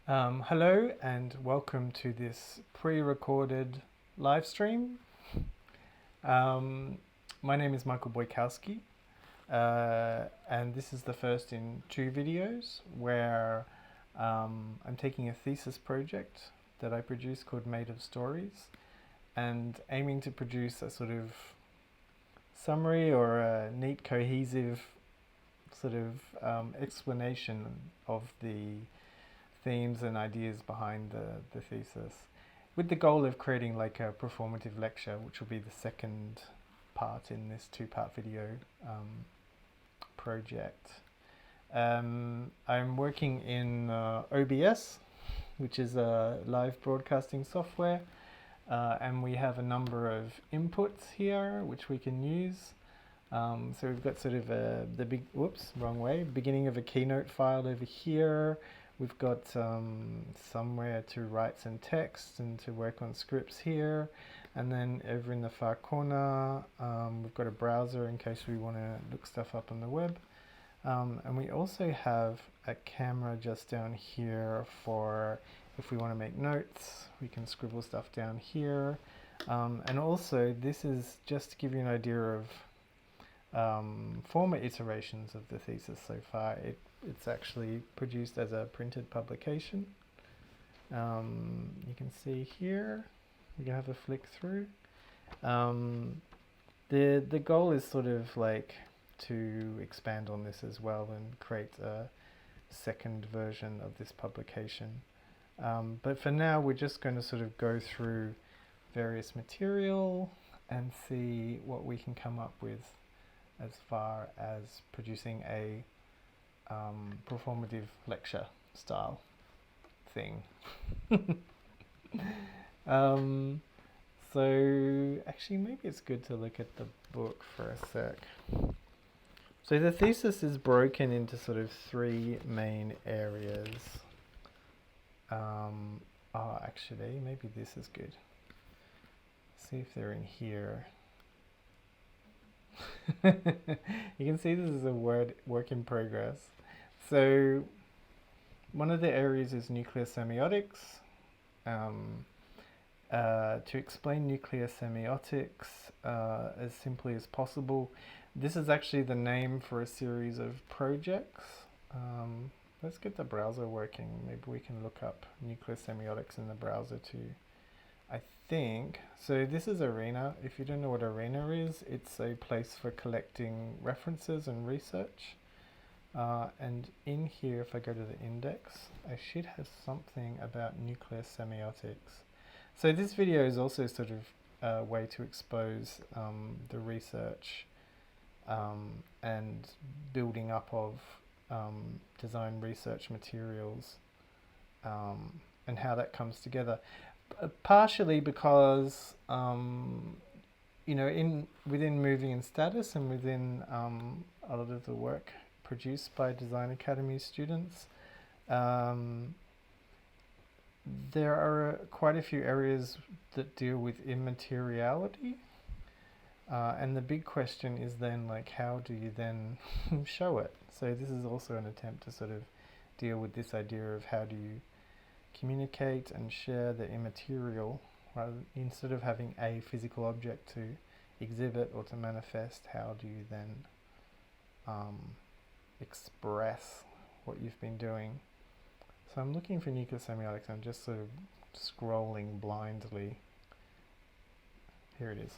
Hello and welcome to this pre-recorded live stream. Um, my name is Michael Bojkowski, and this is the first in two videos where I'm taking a thesis project that I produced called Made of Stories and aiming to produce a sort of summary or a neat cohesive sort of explanation of the themes and ideas behind the thesis, with the goal of creating like a performative lecture, which will be the second part in this two-part video project. I'm working in OBS, which is a live broadcasting software, and we have a number of inputs here which we can use. So we've got sort of the big, whoops, wrong way, beginning of a Keynote file over here. We've got somewhere to write some text and to work on scripts here. And then over in the far corner, we've got a browser in case we want to look stuff up on the web. And we also have a camera just down here for if we want to make notes, we can scribble stuff down here. And also this is just to give you an idea of former iterations of the thesis so far. It's actually produced as a printed publication. You can see here, you can have a flick through. The goal is sort of like to expand on this as well and create a second version of this publication. But for now, we're just going to sort of go through various material and see what we can come up with as far as producing a performative lecture style thing. So actually maybe it's good to look at the book for a sec. So the thesis is broken into sort of three main areas. Actually maybe this is good. See if they're in here. You can see this is a work in progress. So one of the areas is nuclear semiotics. To explain nuclear semiotics as simply as possible, this is actually the name for a series of projects. Let's get the browser working. Maybe we can look up nuclear semiotics in the browser too. I think, so this is Arena. If you don't know what Arena is, it's a place for collecting references and research. And in here, if I go to the index, I should have something about nuclear semiotics. So this video is also sort of a way to expose the research and building up of design research materials and how that comes together. Partially because within Moving and Status and within a lot of the work produced by Design Academy students, there are quite a few areas that deal with immateriality, and the big question is then like, how do you then show it? So this is also an attempt to sort of deal with this idea of how do you communicate and share the immaterial, rather instead of having a physical object to exhibit or to manifest, how do you then express what you've been doing? So I'm looking for nuclear semiotics. I'm just sort of scrolling blindly. Here it is.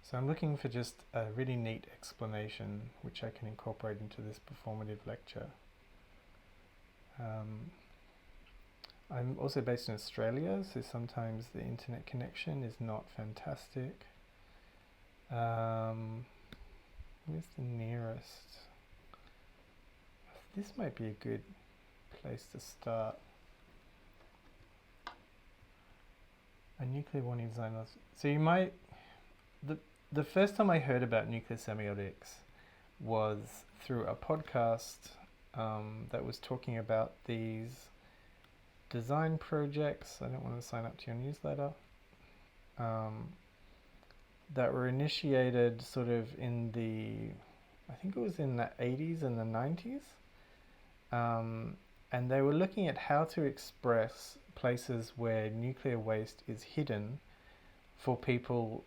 So I'm looking for just a really neat explanation which I can incorporate into this performative lecture. I'm also based in Australia, so sometimes the internet connection is not fantastic. Where's the nearest? This might be a good place to start. A nuclear warning design. So you might, the first time I heard about nuclear semiotics was through a podcast that was talking about these design projects. I don't want to sign up to your newsletter. That were initiated sort of in the, I think it was in the 80s and the 90s. And they were looking at how to express places where nuclear waste is hidden for people,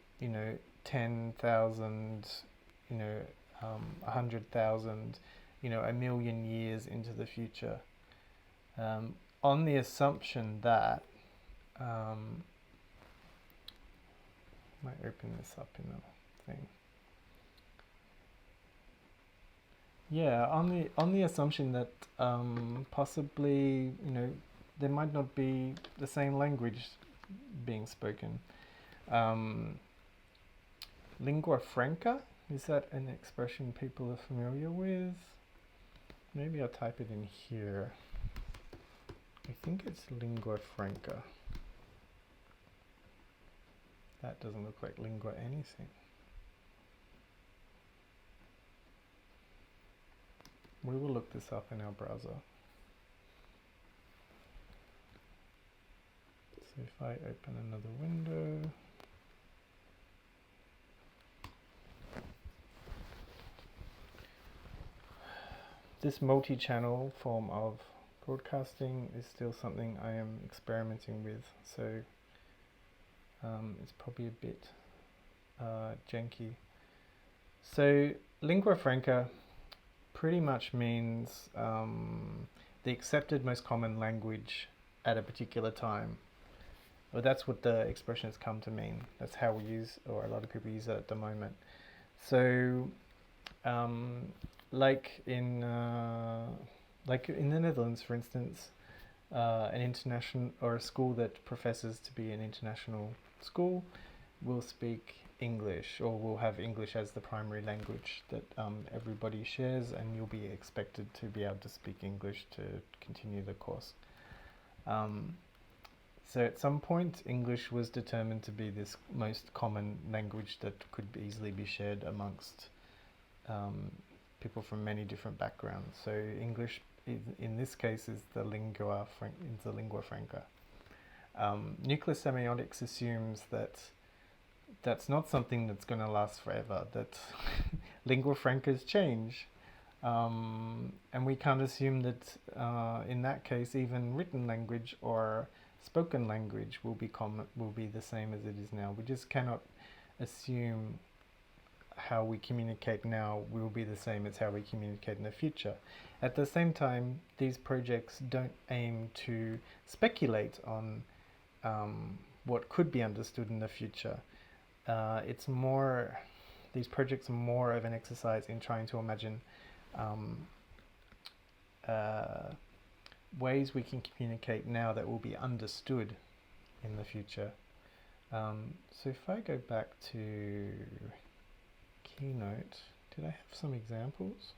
10,000, 100,000, a million years into the future, on the assumption that, might open this up in the thing. Yeah, on the assumption that possibly, there might not be the same language being spoken. Lingua franca, is that an expression people are familiar with? Maybe I'll type it in here. I think it's lingua franca. That doesn't look like lingua anything. We will look this up in our browser. So if I open another window, this multi-channel form of broadcasting is still something I am experimenting with, so it's probably a bit janky. So lingua franca pretty much means the accepted most common language at a particular time. Well, that's what the expression has come to mean. That's how we use, or a lot of people use it at the moment. So, like in the Netherlands, for instance, an international or a school that professes to be an international school will speak English, or will have English as the primary language that everybody shares, and you'll be expected to be able to speak English to continue the course. So at some point, English was determined to be this most common language that could easily be shared amongst people from many different backgrounds. So English, in this case, is the lingua franca. Nuclear semiotics assumes that that's not something that's going to last forever, that lingua francas change. And we can't assume that in that case, even written language or spoken language will be the same as it is now. We just cannot assume how we communicate now will be the same as how we communicate in the future. At the same time, these projects don't aim to speculate on what could be understood in the future. These projects are more of an exercise in trying to imagine ways we can communicate now that will be understood in the future. So if I go back to Keynote, did I have some examples?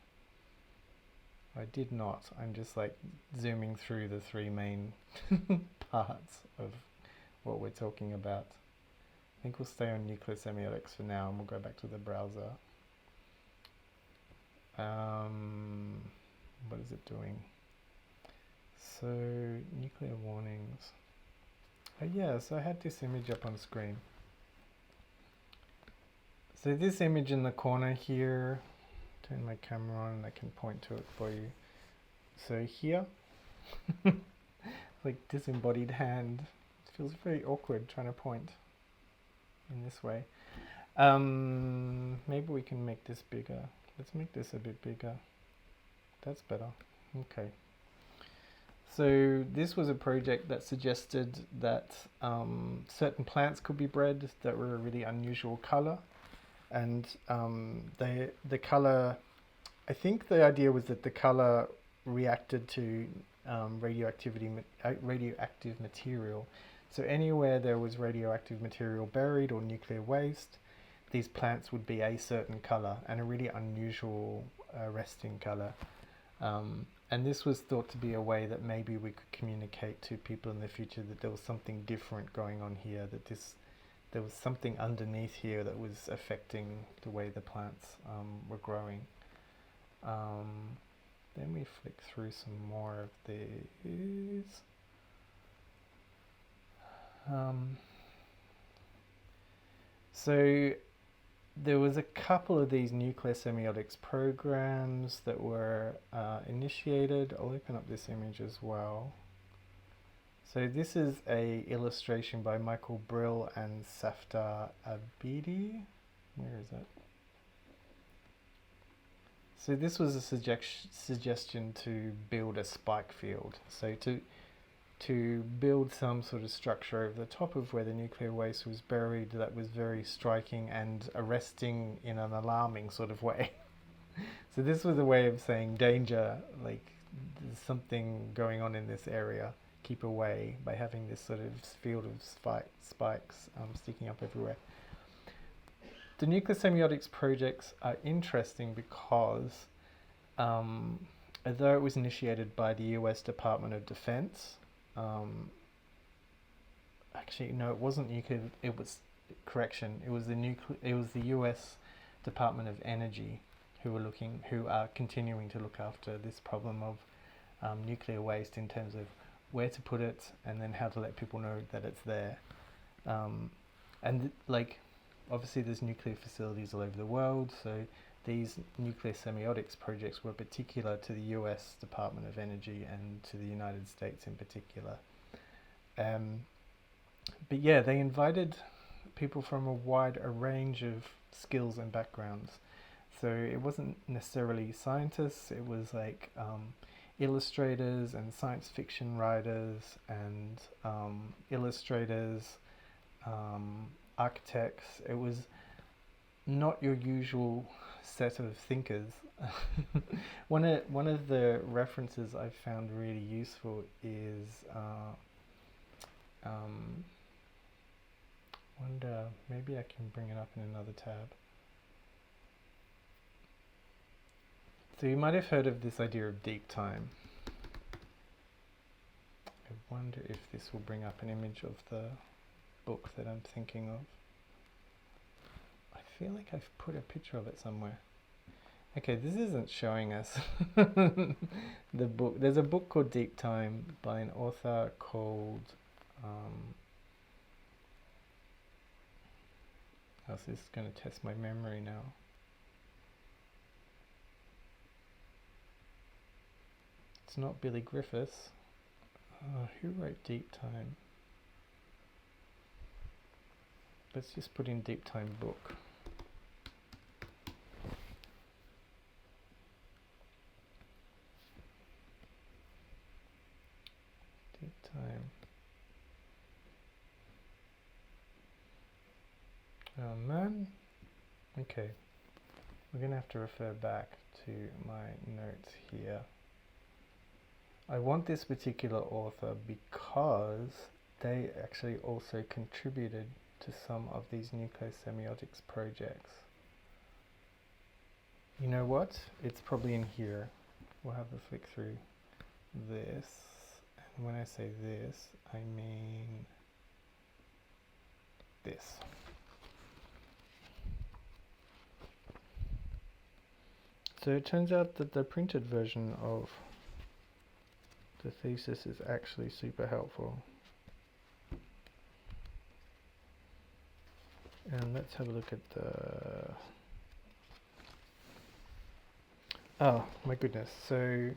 I did not. I'm just like zooming through the three main parts of what we're talking about. I think we'll stay on nuclear semiotics for now, and we'll go back to the browser. What is it doing? So, nuclear warnings. Oh yeah, so I had this image up on screen. So this image in the corner here, turn my camera on and I can point to it for you. So here, like disembodied hand. It feels very awkward trying to point in this way. Maybe we can make this bigger. Let's make this a bit bigger. That's better. Okay. So this was a project that suggested that certain plants could be bred that were a really unusual color. And the color, I think the idea was that the color reacted to radioactive material. So anywhere there was radioactive material buried or nuclear waste, these plants would be a certain color and a really unusual resting color. And this was thought to be a way that maybe we could communicate to people in the future that there was something different going on here, that there was something underneath here that was affecting the way the plants were growing. Then we flick through some more of these. So there was a couple of these nuclear semiotics programs that were initiated. I'll open up this image as well. So this is a illustration by Michael Brill and Safdar Abidi. Where is it? So this was a suggestion to build a spike field. So to build some sort of structure over the top of where the nuclear waste was buried that was very striking and arresting in an alarming sort of way. So this was a way of saying danger, like there's something going on in this area, keep away, by having this sort of field of spikes sticking up everywhere. The nuclear semiotics projects are interesting because although it was initiated by the US Department of Defense, actually no, it wasn't nuclear, it was, correction, it was the US Department of Energy who are continuing to look after this problem of nuclear waste in terms of where to put it and then how to let people know that it's there. Obviously there's nuclear facilities all over the world, so these nuclear semiotics projects were particular to the US Department of Energy and to the United States in particular. But yeah, they invited people from a range of skills and backgrounds. So it wasn't necessarily scientists, it was like illustrators and science fiction writers and illustrators, architects. It was not your usual set of thinkers. One of the references I found really useful is wonder, maybe I can bring it up in another tab. So you might have heard of this idea of deep time. I wonder if this will bring up an image of the book that I'm thinking of. I feel like I've put a picture of it somewhere. Okay, this isn't showing us the book. There's a book called Deep Time by an author called this is going to test my memory now. It's not Billy Griffiths. Who wrote Deep Time? Let's just put in Deep Time book. Deep Time. Oh man. Okay. We're going to have to refer back to my notes here. I want this particular author because they actually also contributed to some of these nuclear semiotics projects. You know what? It's probably in here. We'll have a flick through this. And when I say this, I mean this. So it turns out that the printed version of the thesis is actually super helpful. And let's have a look at the... Oh my goodness, so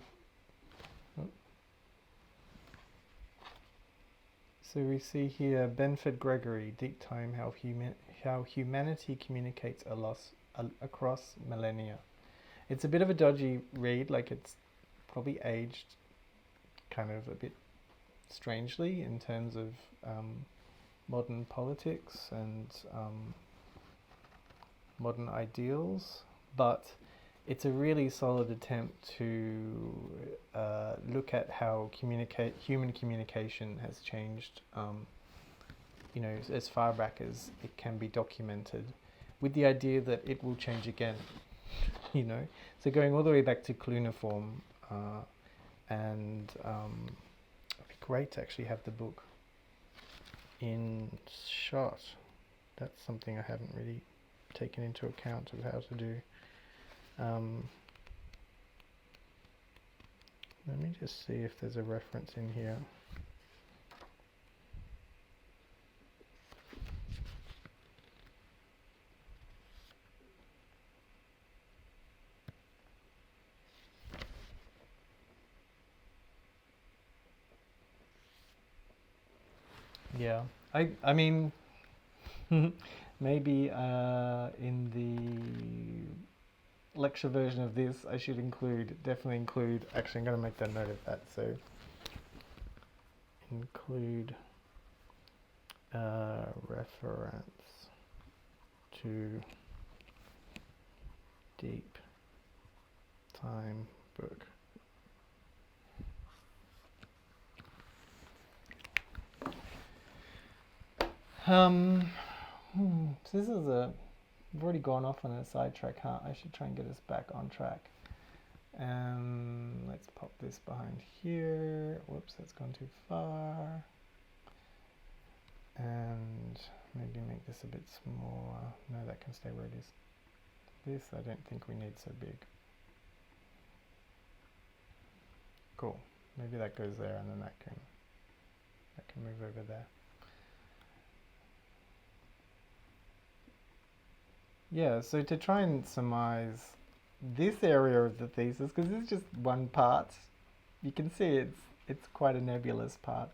we see here Benford Gregory, Deep Time, how humanity communicates a loss across millennia. It's a bit of a dodgy read, like it's probably aged kind of a bit strangely in terms of modern politics and modern ideals, but it's a really solid attempt to look at how human communication has changed, as far back as it can be documented, with the idea that it will change again. So going all the way back to cuneiform, and it'd be great to actually have the book in shot. That's something I haven't really taken into account of how to do. Let me just see if there's a reference in here. Yeah, I mean, maybe in the lecture version of this, I should definitely include, actually I'm going to make that note of that, so include reference to deep time book. So this is I've already gone off on a sidetrack, huh? I should try and get us back on track. Let's pop this behind here. Whoops, that's gone too far. And maybe make this a bit smaller. No, that can stay where it is. This I don't think we need so big. Cool. Maybe that goes there, and then that can move over there. Yeah, so to try and surmise this area of the thesis, because this is just one part, you can see it's quite a nebulous part.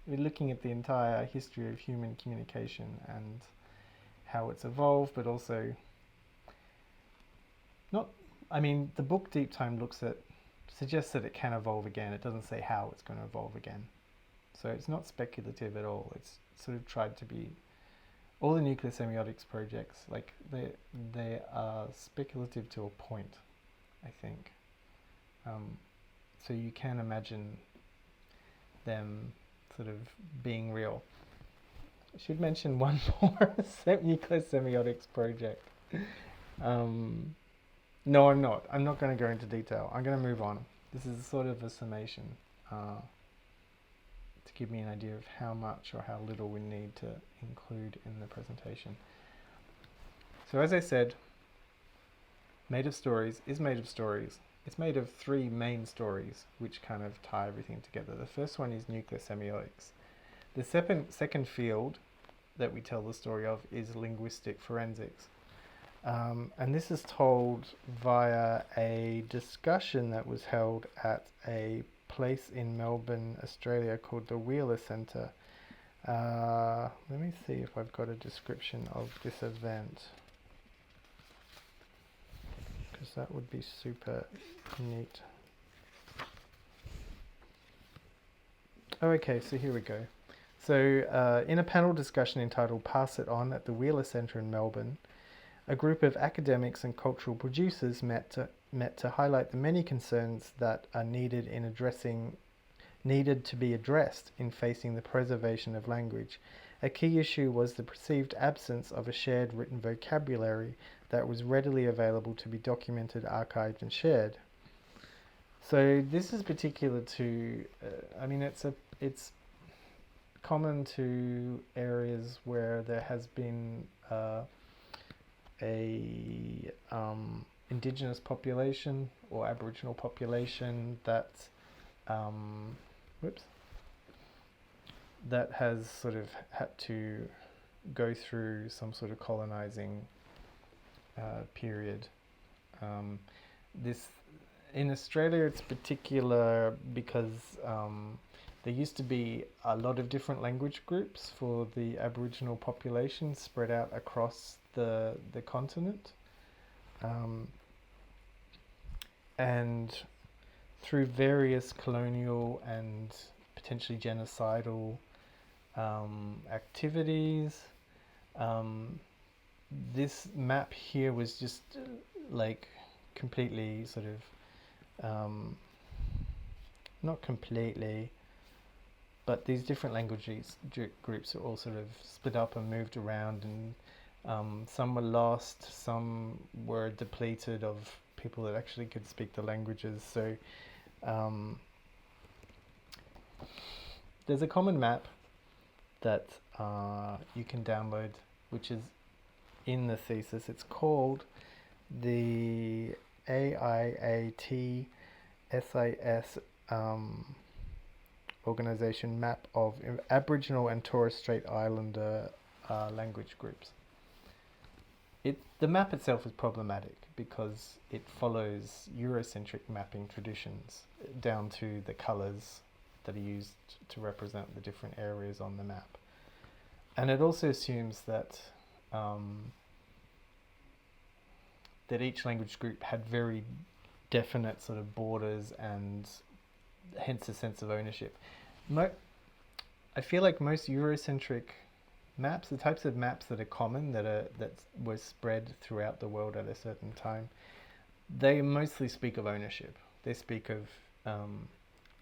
We're looking at the entire history of human communication and how it's evolved, but also the book Deep Time suggests that it can evolve again. It doesn't say how it's going to evolve again. So it's not speculative at all. It's sort of tried to be, all the nuclear semiotics projects, like they are speculative to a point, I think. So you can imagine them sort of being real. I should mention one more nuclear semiotics project. No, I'm not. I'm not going to go into detail. I'm going to move on. This is sort of a summation to give me an idea of how much or how little we need to include in the presentation. So as I said, Made of Stories is made of stories. It's made of three main stories which kind of tie everything together. The first one is nuclear semiotics. The second field that we tell the story of is linguistic forensics. And this is told via a discussion that was held at a place in Melbourne, Australia called the Wheeler Centre. Let me see if I've got a description of this event, because that would be super neat. Oh, okay, so here we go. So in a panel discussion entitled Pass It On at the Wheeler Centre in Melbourne, a group of academics and cultural producers met to highlight the many concerns that are needed to be addressed in facing the preservation of language. A key issue was the perceived absence of a shared written vocabulary that was readily available to be documented, archived, and shared. So this is particular to, it's common to areas where there has been indigenous population or Aboriginal population that has sort of had to go through some sort of colonizing period. This in Australia, it's particular because there used to be a lot of different language groups for the Aboriginal population spread out across the continent, and through various colonial and potentially genocidal activities, this map here was just like completely sort of not completely, but these different languages groups are all sort of split up and moved around, and some were lost, some were depleted of people that actually could speak the languages. So there's a common map that you can download, which is in the thesis. It's called the AIAT SIS Organization Map of Aboriginal and Torres Strait Islander language groups. The map itself is problematic because it follows Eurocentric mapping traditions down to the colours that are used to represent the different areas on the map. And it also assumes that um, that each language group had very definite sort of borders and hence a sense of ownership. I feel like most Eurocentric maps, the types of maps that are common, that were spread throughout the world at a certain time, they mostly speak of ownership. They speak of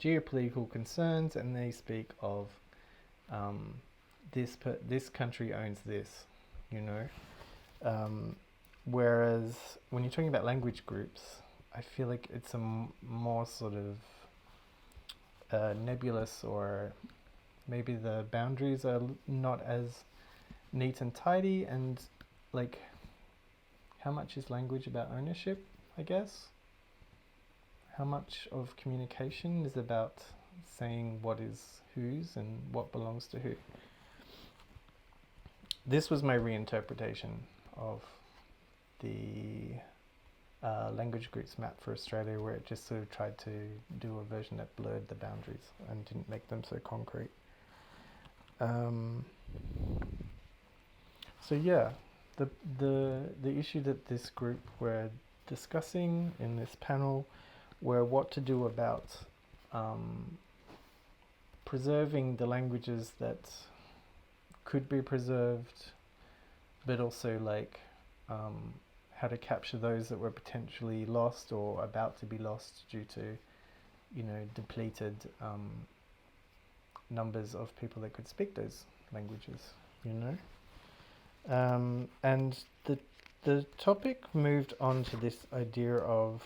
geopolitical concerns, and they speak of um, this country owns this, you know. Whereas when you're talking about language groups, I feel like it's a more sort of nebulous, or maybe the boundaries are not as neat and tidy, and like how much is language about ownership, I guess? How much of communication is about saying what is whose and what belongs to who? This was my reinterpretation of the language groups map for Australia, where it just sort of tried to do a version that blurred the boundaries and didn't make them so concrete. So yeah, the issue that this group were discussing in this panel were what to do about preserving the languages that could be preserved, but also like how to capture those that were potentially lost or about to be lost due to, you know, depleted numbers of people that could speak those languages, you know. And the topic moved on to this idea of,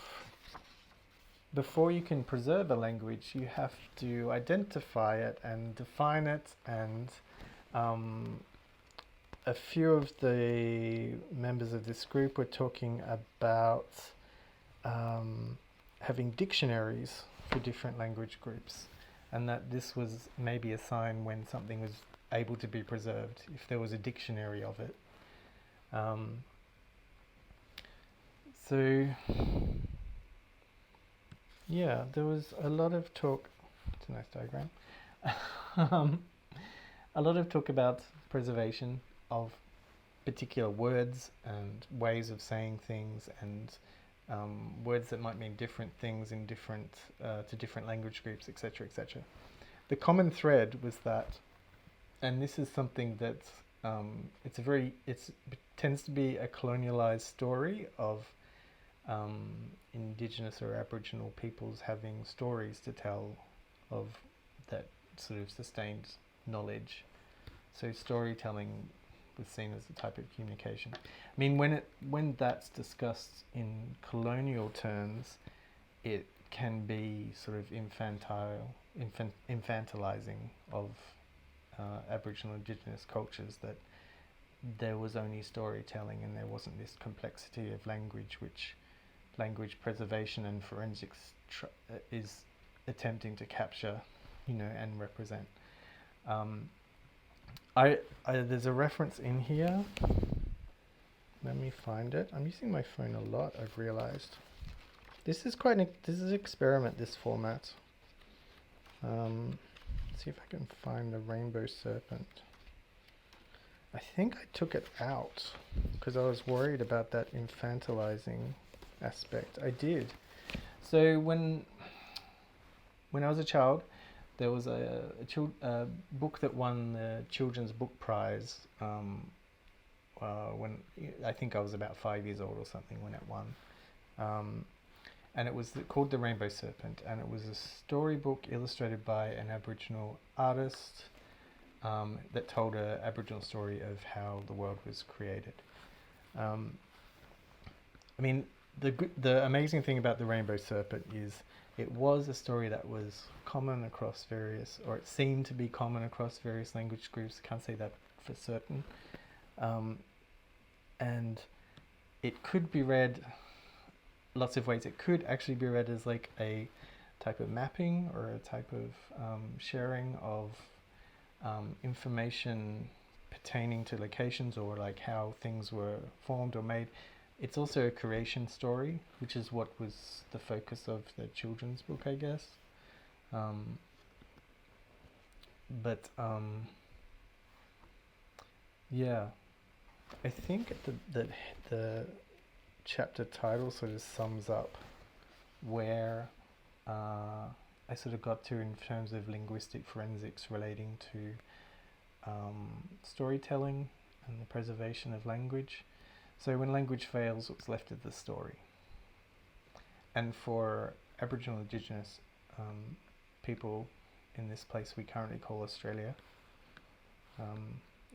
before you can preserve a language, you have to identify it and define it, and a few of the members of this group were talking about having dictionaries for different language groups, and that this was maybe a sign when something was able to be preserved, if there was a dictionary of it. So yeah, there was a lot of talk. It's a nice diagram. A lot of talk about preservation of particular words and ways of saying things, and words that might mean different things in different to different language groups, etc., etc. The common thread was that, and this is something that it tends to be a colonialized story of Indigenous or Aboriginal peoples having stories to tell of that sort of sustained knowledge. So storytelling was seen as a type of communication. I mean, when that's discussed in colonial terms, it can be sort of infantilizing of Aboriginal Indigenous cultures, that there was only storytelling and there wasn't this complexity of language, which language preservation and forensics is attempting to capture, you know, and represent. There's a reference in here. Let me find it. I'm using my phone a lot, I've realized. This is this is an experiment, this format. Let's see if I can find the rainbow serpent. I think I took it out because I was worried about that infantilizing aspect. I did. So when I was a child, there was a book that won the Children's Book Prize when I think I was about 5 years old or something when it won. And it was called The Rainbow Serpent, and it was a storybook illustrated by an Aboriginal artist that told an Aboriginal story of how the world was created. I mean, the amazing thing about The Rainbow Serpent is it was a story that was common across various, or it seemed to be common across various language groups. Can't say that for certain. And it could be read lots of ways. It could actually be read as like a type of mapping or a type of sharing of information pertaining to locations, or like how things were formed or made. It's also a creation story, which is what was the focus of the children's book, I guess. But Yeah, I think that the chapter title sort of sums up where I sort of got to in terms of linguistic forensics relating to storytelling and the preservation of language. So when language fails, what's left of the story? And for Aboriginal Indigenous people in this place we currently call Australia,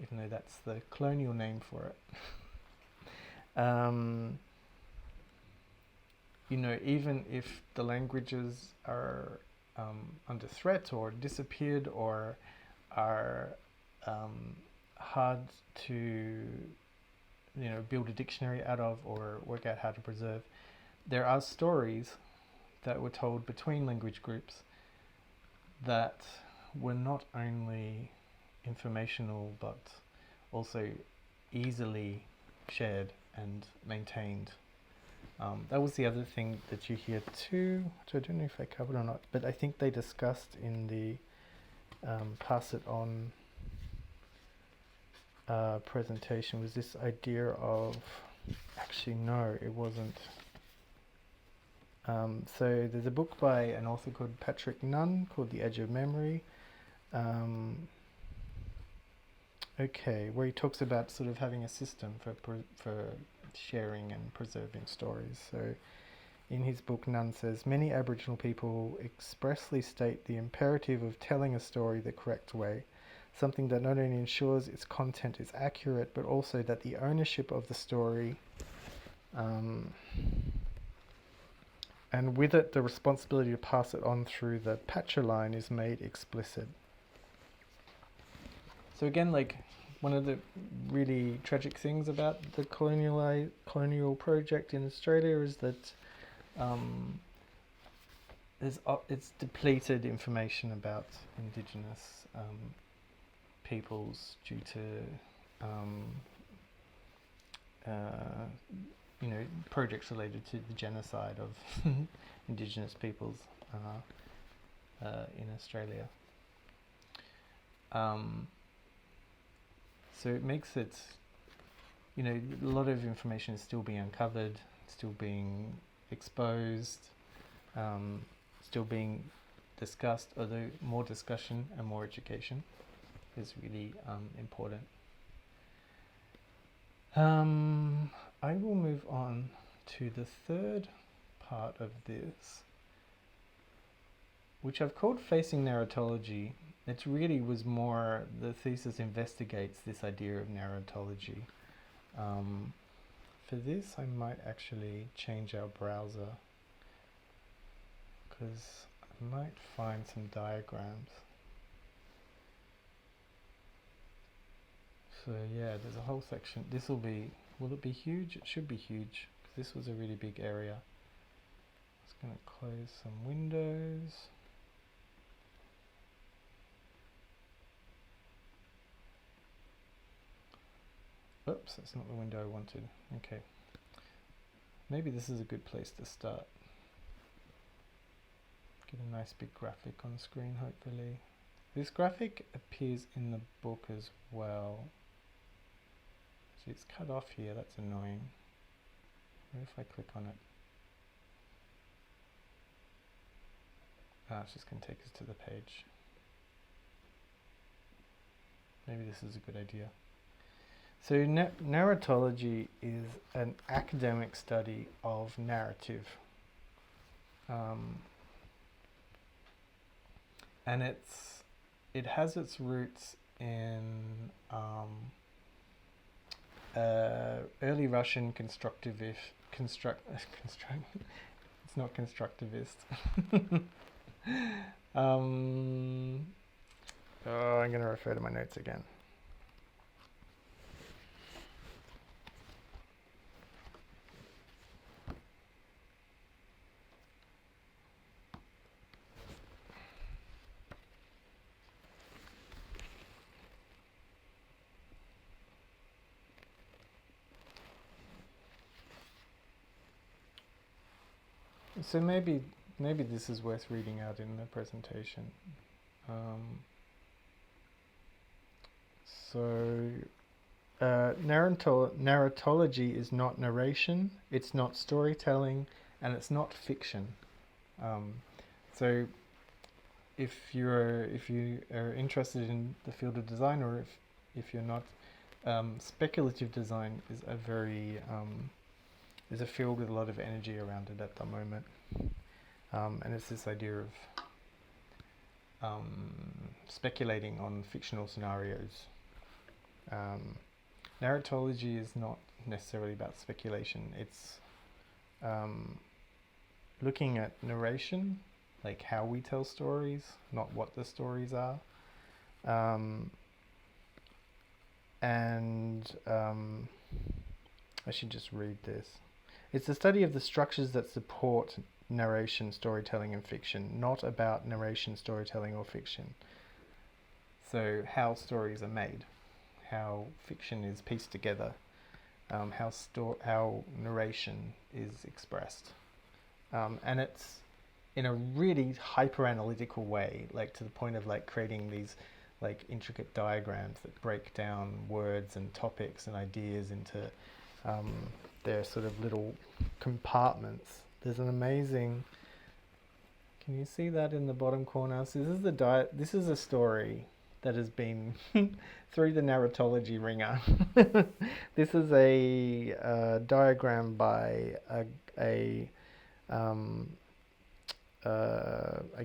even though that's the colonial name for it, you know, even if the languages are under threat or disappeared or are hard to, you know, build a dictionary out of or work out how to preserve, there are stories that were told between language groups that were not only informational but also easily shared and maintained. That was the other thing that you hear too, which I don't know if I covered or not, but I think they discussed in the pass it on presentation was this idea of, actually no, it wasn't. So there's a book by an author called Patrick Nunn called The Edge of Memory. Where he talks about sort of having a system for sharing and preserving stories. So in his book, Nunn says, many Aboriginal people expressly state the imperative of telling a story the correct way, something that not only ensures its content is accurate, but also that the ownership of the story and with it the responsibility to pass it on through the patcher line is made explicit. So again, like, one of the really tragic things about the colonial project in Australia is that it's depleted information about Indigenous peoples due to you know, projects related to the genocide of Indigenous peoples in Australia. So it makes it, you know, a lot of information is still being uncovered, still being exposed, still being discussed, although more discussion and more education is really important. I will move on to the third part of this, which I've called Facing Narratology. It really was more, the thesis investigates this idea of narratology. For this, I might actually change our browser because I might find some diagrams. So yeah, there's a whole section. This will it be huge? It should be huge, because this was a really big area. I'm just going to close some windows. Oops, that's not the window I wanted. Okay. Maybe this is a good place to start. Get a nice big graphic on screen, hopefully. This graphic appears in the book as well. See, it's cut off here, that's annoying. What if I click on it? It's just going to take us to the page. Maybe this is a good idea. So narratology is an academic study of narrative. And it has its roots in early Russian constructivist. It's not constructivist. I'm going to refer to my notes again. So maybe this is worth reading out in the presentation. So narratology is not narration, it's not storytelling, and it's not fiction. So if you are interested in the field of design, or if you're not, speculative design is a very is a field with a lot of energy around it at the moment, and it's this idea of speculating on fictional scenarios. Narratology is not necessarily about speculation. It's looking at narration, like how we tell stories, not what the stories are. I should just read this. It's the study of the structures that support narration, storytelling, and fiction, not about narration, storytelling, or fiction. So how stories are made, how fiction is pieced together, how narration is expressed, and it's in a really hyper analytical way, like to the point of like creating these like intricate diagrams that break down words and topics and ideas into their sort of little compartments. There's an amazing. Can you see that in the bottom corner? So this is this is a story that has been through the Narratology ringer. This is a diagram by I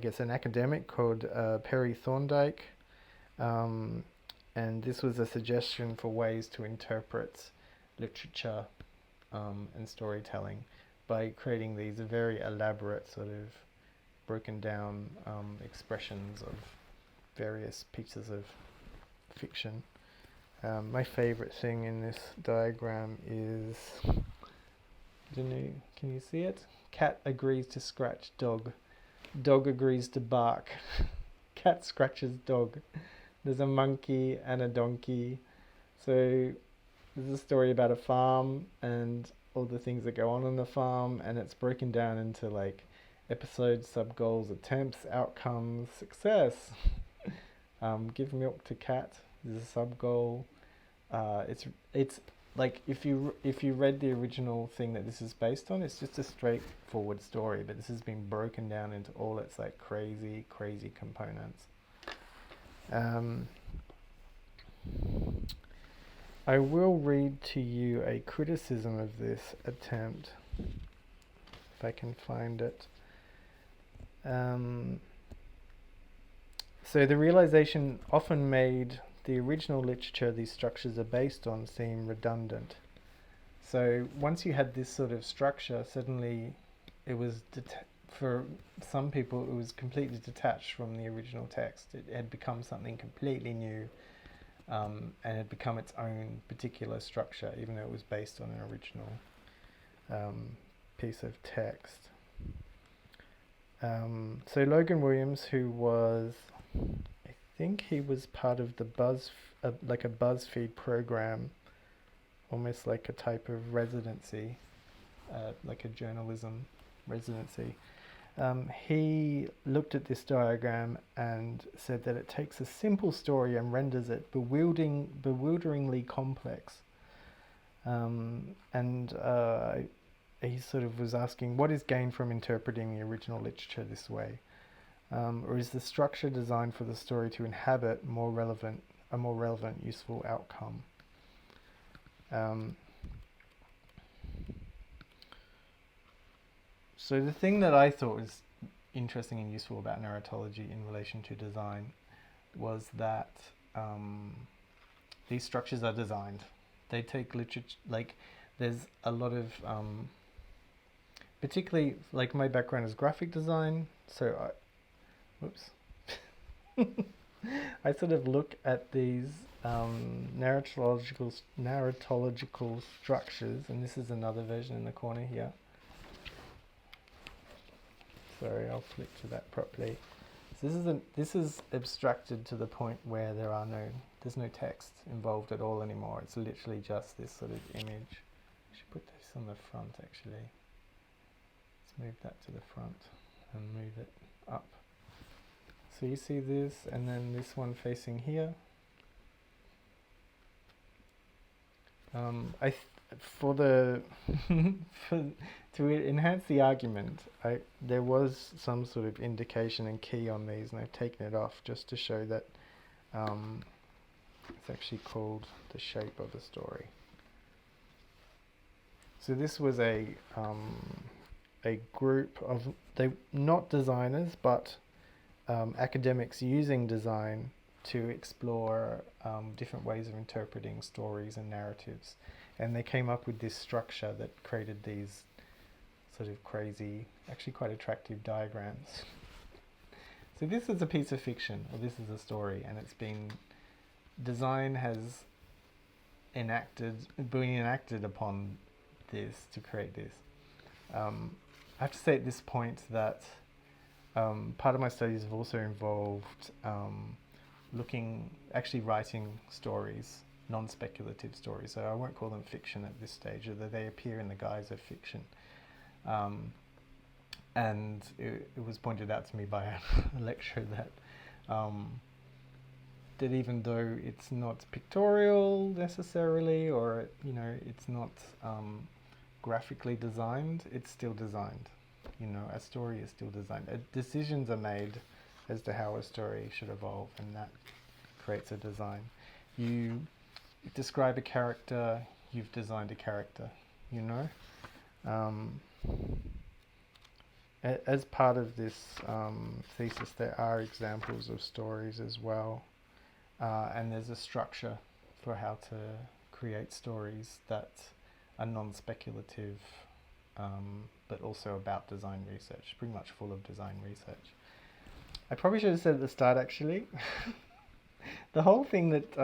guess an academic called Perry Thorndike, and this was a suggestion for ways to interpret literature and storytelling by creating these very elaborate sort of broken down expressions of various pieces of fiction. My favorite thing in this diagram is, can you see it? Cat agrees to scratch dog. Dog agrees to bark. Cat scratches dog. There's a monkey and a donkey. So there's a story about a farm and all the things that go on the farm, and it's broken down into like episodes, sub-goals, attempts, outcomes, success. Give milk to cat is a sub-goal. It's like if you read the original thing that this is based on, it's just a straightforward story, but this has been broken down into all its like crazy components. I will read to you a criticism of this attempt, if I can find it. So the realization often made the original literature these structures are based on seem redundant. So once you had this sort of structure, suddenly it was, for some people, it was completely detached from the original text. It had become something completely new, and had become its own particular structure, even though it was based on an original piece of text. So Logan Williams, who was, I think he was part of the like a BuzzFeed program, almost like a type of residency, like a journalism residency. He looked at this diagram and said that it takes a simple story and renders it bewilderingly complex. He sort of was asking, what is gained from interpreting the original literature this way? Or is the structure designed for the story to inhabit a more relevant, useful outcome? So the thing that I thought was interesting and useful about narratology in relation to design was that these structures are designed. They take literature, like there's a lot of, particularly like my background is graphic design, so I sort of look at these narratological structures, and this is another version in the corner here. Sorry, I'll flick to that properly. So this is abstracted to the point where there's no text involved at all anymore. It's literally just this sort of image. I should put this on the front actually. Let's move that to the front and move it up. So you see this, and then this one facing here. I for the for, to enhance the argument, there was some sort of indication and key on these, and I've taken it off just to show that it's actually called the shape of a story. So this was a group of they not designers but academics using design to explore different ways of interpreting stories and narratives, and they came up with this structure that created these sort of crazy, actually quite attractive diagrams. So this is a piece of fiction, or this is a story, and design has been enacted upon this to create this. I have to say at this point that part of my studies have also involved actually writing stories, non-speculative stories. So I won't call them fiction at this stage, although they appear in the guise of fiction. And it was pointed out to me by a lecturer that that even though it's not pictorial necessarily, or it's not graphically designed, it's still designed. A story is still designed. Decisions are made as to how a story should evolve, and that creates a design. You describe a character, you've designed a character, As part of this thesis, there are examples of stories as well, and there's a structure for how to create stories that are non-speculative, but also about design research, pretty much full of design research. I probably should have said at the start, actually, the whole thing that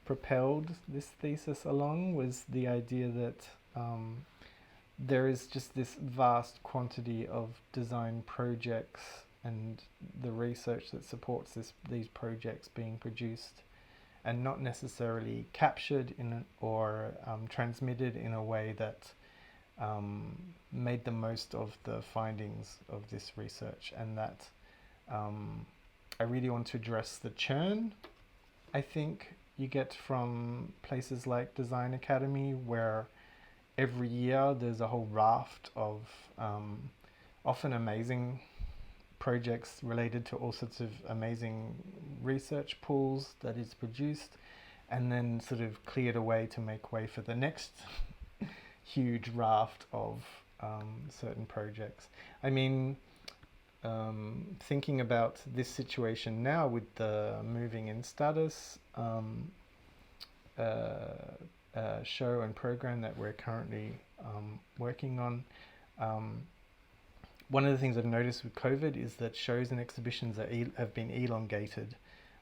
propelled this thesis along was the idea that there is just this vast quantity of design projects and the research that supports these projects being produced, and not necessarily captured or transmitted in a way that made the most of the findings of this research, and that I really want to address the churn I think you get from places like Design Academy, where every year there's a whole raft of often amazing projects related to all sorts of amazing research pools that is produced, and then sort of cleared away to make way for the next huge raft of certain projects. I mean, thinking about this situation now with the moving in status show and program that we're currently working on, one of the things I've noticed with COVID is that shows and exhibitions have been elongated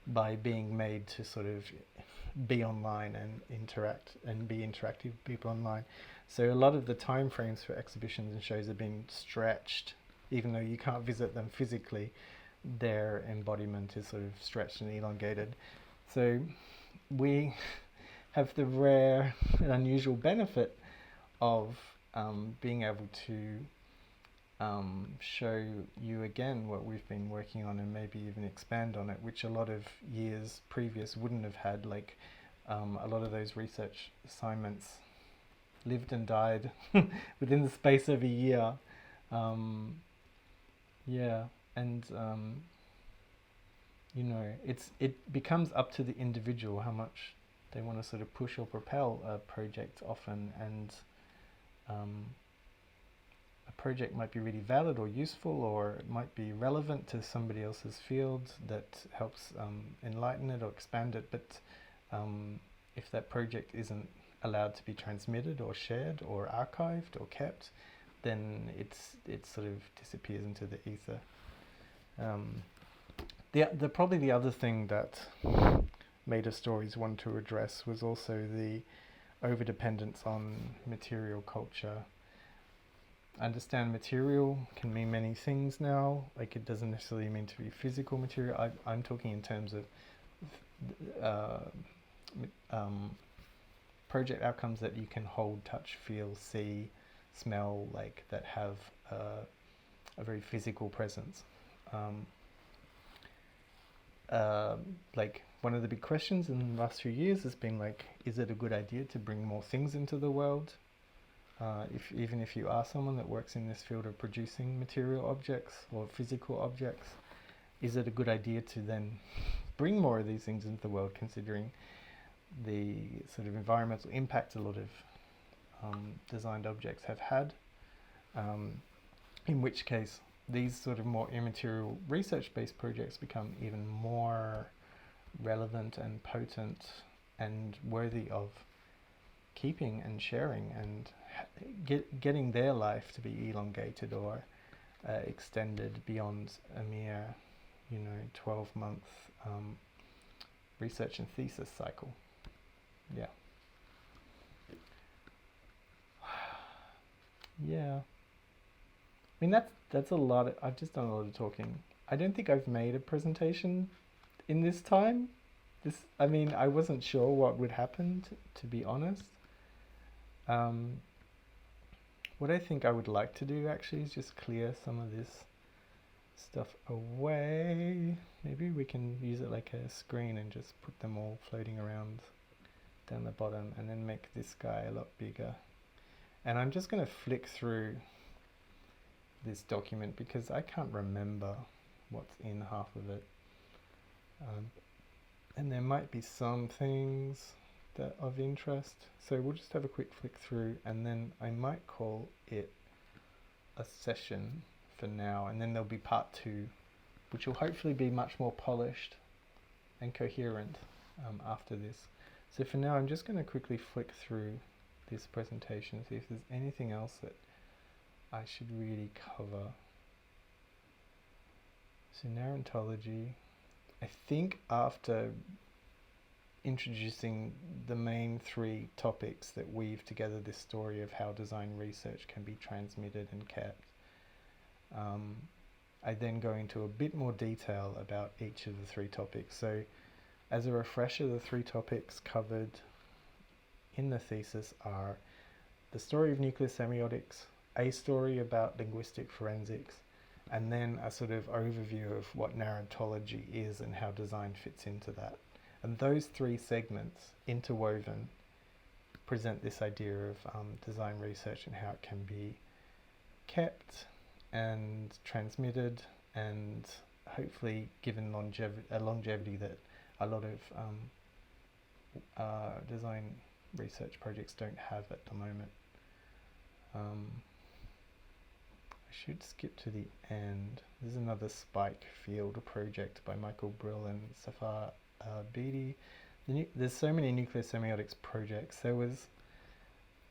by being made to sort of be online and interact and be interactive with people online. So a lot of the time frames for exhibitions and shows have been stretched, even though you can't visit them physically. Their embodiment is sort of stretched and elongated. So we have the rare and unusual benefit of being able to show you again what we've been working on, and maybe even expand on it, which a lot of years previous wouldn't have had. Like a lot of those research assignments lived and died within the space of a year. It becomes up to the individual how much they want to sort of push or propel a project often, and a project might be really valid or useful, or it might be relevant to somebody else's field that helps enlighten it or expand it, but if that project isn't allowed to be transmitted or shared or archived or kept, then it sort of disappears into the ether. Probably the other thing that Made of Stories wanted to address was also the overdependence on material culture. I understand material can mean many things now. Like, it doesn't necessarily mean to be physical material. I'm talking in terms of project outcomes that you can hold, touch, feel, see, smell, like that have a very physical presence. like one of the big questions in the last few years has been like, is it a good idea to bring more things into the world? Even if you are someone that works in this field of producing material objects or physical objects, is it a good idea to then bring more of these things into the world, considering the sort of environmental impact a lot of designed objects have had? In which case, these sort of more immaterial research-based projects become even more relevant and potent and worthy of keeping and sharing and getting their life to be elongated or extended beyond a mere 12-month research and thesis cycle. Yeah. Yeah. I mean, that's a lot. I've just done a lot of talking. I don't think I've made a presentation in this time. I mean, I wasn't sure what would happen, to be honest. What I think I would like to do actually is just clear some of this stuff away. Maybe we can use it like a screen and just put them all floating around down the bottom and then make this guy a lot bigger. And I'm just going to flick through this document because I can't remember what's in half of it. And there might be some things that are of interest. So we'll just have a quick flick through and then I might call it a session for now. And then there'll be part 2, which will hopefully be much more polished and coherent after this. So for now, I'm just going to quickly flick through this presentation, see if there's anything else that I should really cover. So Narratology, I think after introducing the main 3 topics that weave together this story of how design research can be transmitted and kept, I then go into a bit more detail about each of the 3 topics. So as a refresher, the 3 topics covered in the thesis are the story of nuclear semiotics, a story about linguistic forensics, and then a sort of overview of what narratology is and how design fits into that. And those 3 segments, interwoven, present this idea of design research and how it can be kept and transmitted and hopefully given longevity that a lot of design research projects don't have at the moment. I should skip to the end. This is another spike field project by Michael Brill and Safar Beatty. There's so many nuclear semiotics projects. There was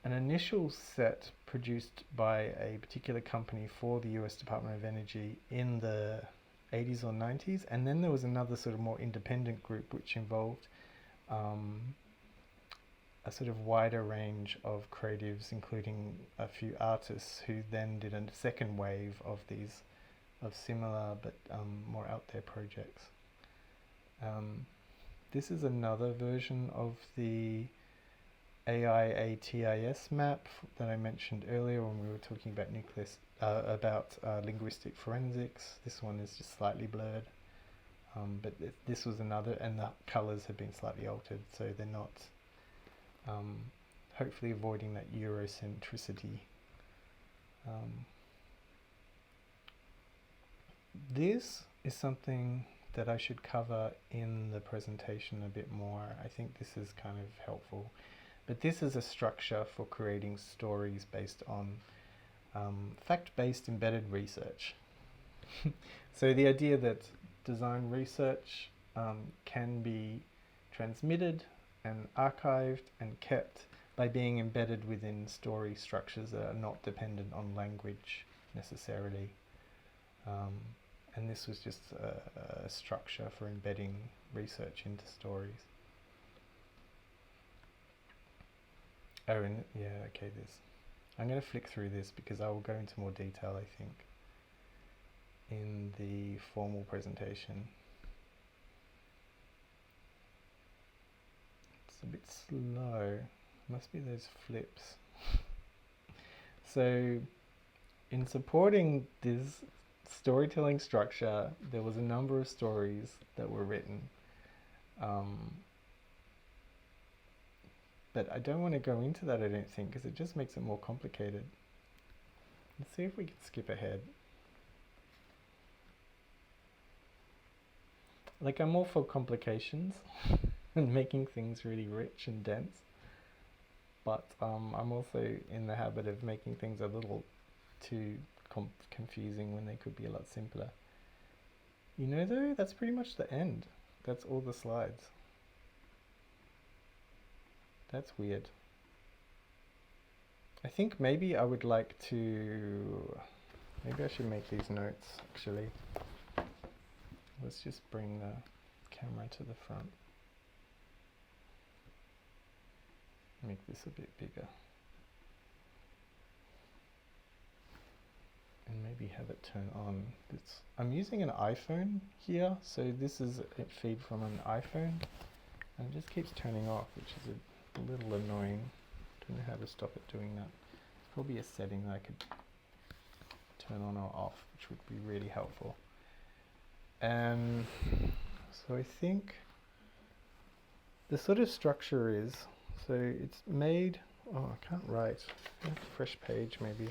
an initial set produced by a particular company for the US Department of Energy in the 80s or 90s, and then there was another sort of more independent group which involved a sort of wider range of creatives, including a few artists who then did a second wave of these, of similar but more out there projects. This is another version of the AIATIS map that I mentioned earlier when we were talking about linguistic forensics. This one is just slightly blurred, but this was another, and the colors have been slightly altered, so they're not hopefully avoiding that Eurocentricity. This is something that I should cover in the presentation a bit more. I think this is kind of helpful. But this is a structure for creating stories based on fact-based embedded research. So the idea that design research can be transmitted and archived and kept by being embedded within story structures that are not dependent on language necessarily. And this was just a structure for embedding research into stories. Oh, and yeah, okay, I'm going to flick through this because I will go into more detail, I think, in the formal presentation. It's a bit slow. Must be those flips. So, in supporting this storytelling structure. There was a number of stories that were written. But I don't want to go into that, I don't think, because it just makes it more complicated. Let's see if we can skip ahead. Like, I'm all for complications and making things really rich and dense. But I'm also in the habit of making things a little too confusing when they could be a lot simpler. You know, though, that's pretty much the end. That's all the slides. That's weird. I think maybe I would like to... Maybe I should make these notes, actually. Let's just bring the camera to the front. Make this a bit bigger. And maybe have it turn on. I'm using an iPhone here, so this is a feed from an iPhone. And it just keeps turning off, which is a little annoying. Don't know how to stop it doing that. There's probably a setting that I could turn on or off, which would be really helpful. So I think the sort of structure is, so it's made, oh, I can't write. Fresh page, maybe.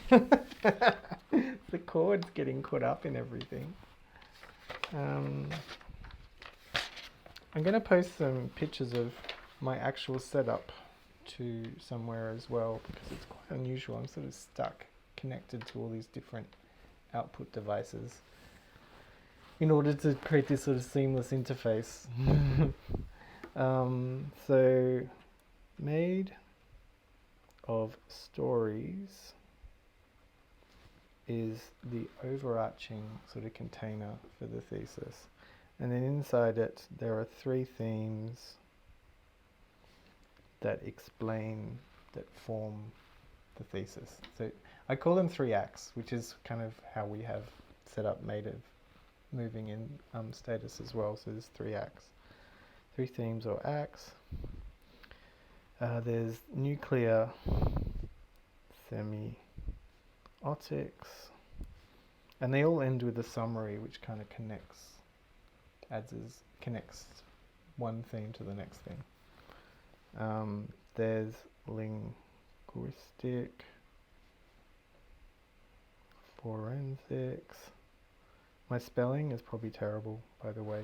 The cord's getting caught up in everything. I'm going to post some pictures of my actual setup to somewhere as well, because it's quite unusual. I'm sort of stuck, connected to all these different output devices in order to create this sort of seamless interface. So, made of stories is the overarching sort of container for the thesis. And then inside it, there are 3 themes that explain, that form the thesis. So I call them 3 acts, which is kind of how we have set up Made of moving in Stasis as well. So there's 3 acts, 3 themes or acts. There's nuclear, semiotics, and they all end with a summary, which kind of connects one theme to the next theme. There's linguistic, forensics. My spelling is probably terrible, by the way.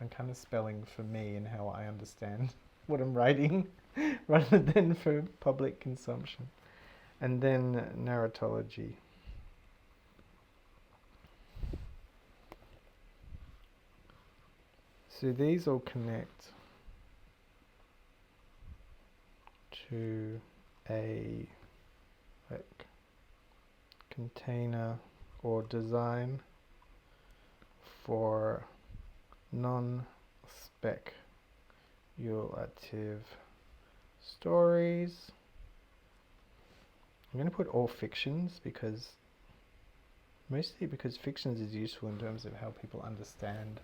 I'm kind of spelling for me and how I understand what I'm writing rather than for public consumption. And then narratology. So these all connect to a container or design for non-speculative stories. I'm going to put all fictions mostly because fictions is useful in terms of how people understand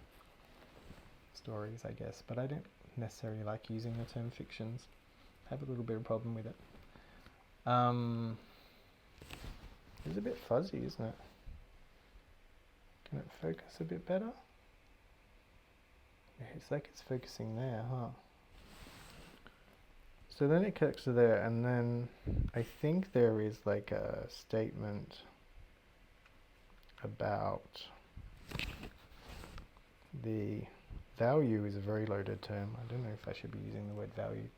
stories, I guess, but I don't necessarily like using the term fictions. I have a little bit of a problem with it. It's a bit fuzzy, isn't it? Can it focus a bit better? Yeah, it's like it's focusing there, huh? So then it connects to there, and then I think there is like a statement about the value is a very loaded term. I don't know if I should be using the word value.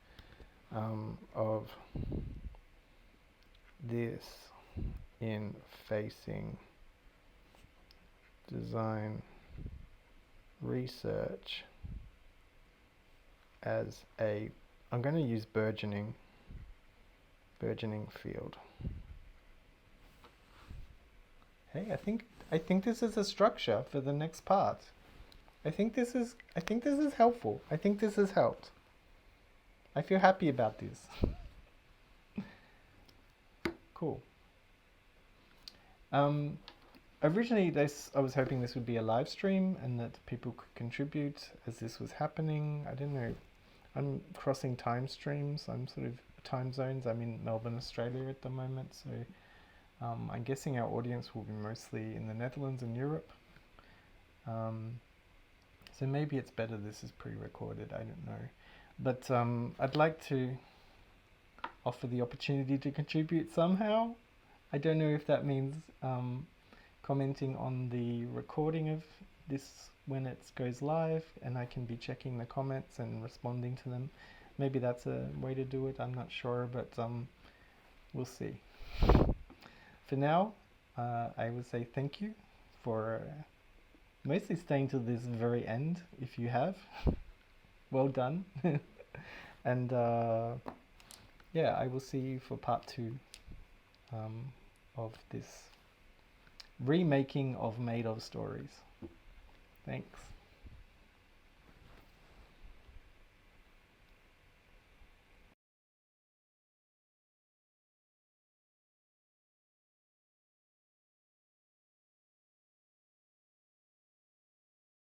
Of this in facing design research as a, I'm going to use burgeoning field. Hey, I think this is a structure for the next part. I think this is helpful. I think this has helped. I feel happy about this. Cool. Originally, I was hoping this would be a live stream and that people could contribute as this was happening. I don't know. I'm crossing time streams. I'm sort of time zones. I'm in Melbourne, Australia at the moment, so I'm guessing our audience will be mostly in the Netherlands and Europe. So maybe it's better this is pre-recorded, I don't know. But I'd like to offer the opportunity to contribute somehow. I don't know if that means commenting on the recording of this when it goes live, and I can be checking the comments and responding to them. Maybe that's a way to do it, I'm not sure, but we'll see. For now, I would say thank you for mostly staying to this very end, if you have. Well done. And yeah, I will see you for part 2 of this remaking of Made of Stories. Thanks.